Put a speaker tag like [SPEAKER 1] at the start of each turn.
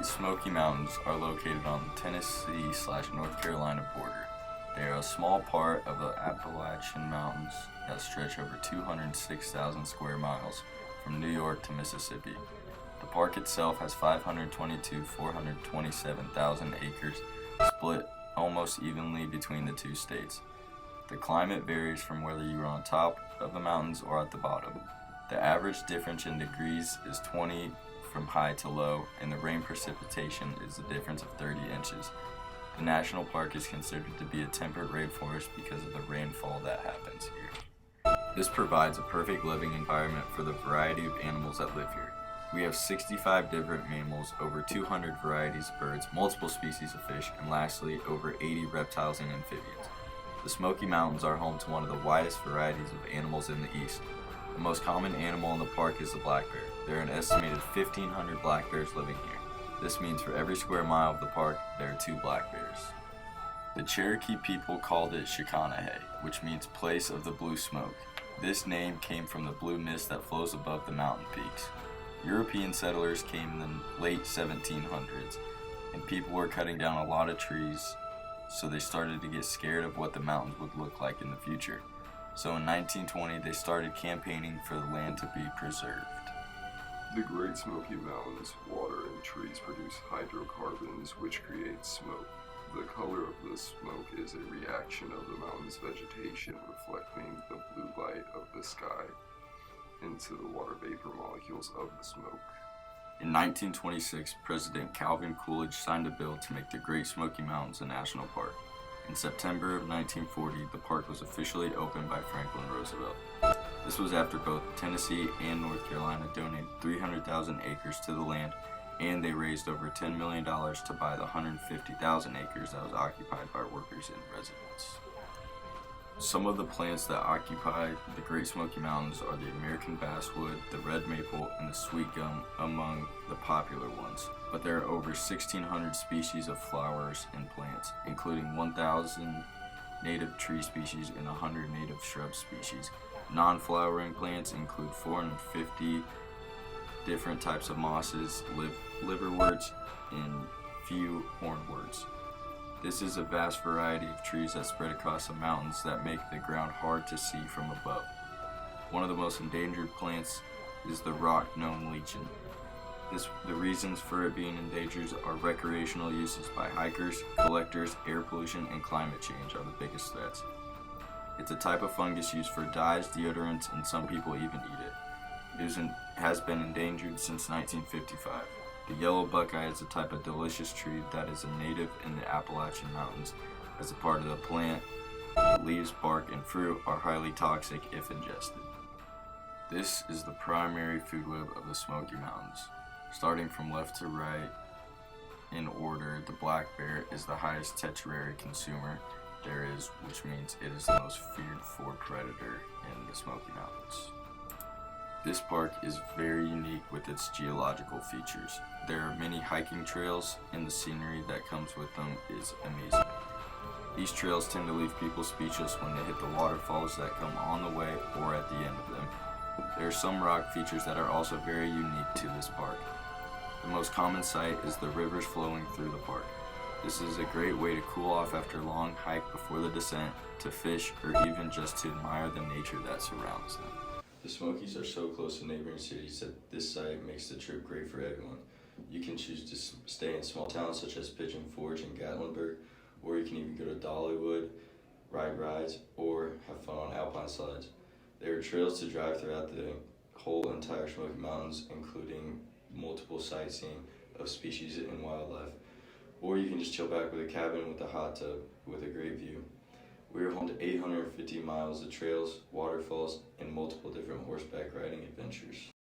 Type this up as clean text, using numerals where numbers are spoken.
[SPEAKER 1] Great Smoky Mountains are located on the Tennessee/North Carolina border. They are a small part of the Appalachian Mountains that stretch over 206,000 square miles from New York to Mississippi. The park itself has 427,000 acres split almost evenly between the two states. The climate varies from whether you are on top of the mountains or at the bottom. The average difference in degrees is 20 from high to low, and the rain precipitation is the difference of 30 inches. The national park is considered to be a temperate rainforest because of the rainfall that happens here. This provides a perfect living environment for the variety of animals that live here. We have 65 different mammals, over 200 varieties of birds, multiple species of fish, and lastly, over 80 reptiles and amphibians. The Smoky Mountains are home to one of the widest varieties of animals in the East. The most common animal in the park is the black bear. There are an estimated 1,500 black bears living here. This means for every square mile of the park, there are 2 black bears. The Cherokee people called it Shikanahay, which means place of the blue smoke. This name came from the blue mist that flows above the mountain peaks. European settlers came in the late 1700s, and people were cutting down a lot of trees, so they started to get scared of what the mountains would look like in the future. So in 1920, they started campaigning for the land to be preserved.
[SPEAKER 2] The Great Smoky Mountains, water and trees produce hydrocarbons which create smoke. The color of the smoke is a reaction of the mountain's vegetation reflecting the blue light of the sky into the water vapor molecules of the smoke.
[SPEAKER 1] In 1926, President Calvin Coolidge signed a bill to make the Great Smoky Mountains a national park. In September of 1940, the park was officially opened by Franklin Roosevelt. This was after both Tennessee and North Carolina donated 300,000 acres to the land, and they raised over $10 million to buy the 150,000 acres that was occupied by workers and residents. Some of the plants that occupy the Great Smoky Mountains are the American basswood, the red maple, and the sweet gum among the popular ones. But there are over 1,600 species of flowers and plants, including 1,000 native tree species and 100 native shrub species. Non-flowering plants include 450 different types of mosses, liverworts, and few hornworts. This is a vast variety of trees that spread across the mountains that make the ground hard to see from above. One of the most endangered plants is the rock gnome lichen. The reasons for it being endangered are recreational uses by hikers, collectors, air pollution, and climate change are the biggest threats. It's a type of fungus used for dyes, deodorants, and some people even eat it. It has been endangered since 1955. The yellow buckeye is a type of delicious tree that is a native in the Appalachian Mountains. As a part of the plant, the leaves, bark, and fruit are highly toxic if ingested. This is the primary food web of the Smoky Mountains. Starting from left to right in order, the black bear is the highest tetrary consumer there is, which means it is the most feared for predator in the Smoky Mountains. This park is very unique with its geological features. There are many hiking trails, and the scenery that comes with them is amazing. These trails tend to leave people speechless when they hit the waterfalls that come on the way or at the end of them. There are some rock features that are also very unique to this park. The most common sight is the rivers flowing through the park. This is a great way to cool off after a long hike before the descent, to fish, or even just to admire the nature that surrounds them. The Smokies are so close to neighboring cities that this site makes the trip great for everyone. You can choose to stay in small towns such as Pigeon Forge and Gatlinburg, or you can even go to Dollywood, ride rides, or have fun on alpine slides. There are trails to drive throughout the whole entire Smoky Mountains, including multiple sightseeing of species and wildlife. Or you can just chill back with a cabin with a hot tub with a great view. We are home to 850 miles of trails, waterfalls, and multiple different horseback riding adventures.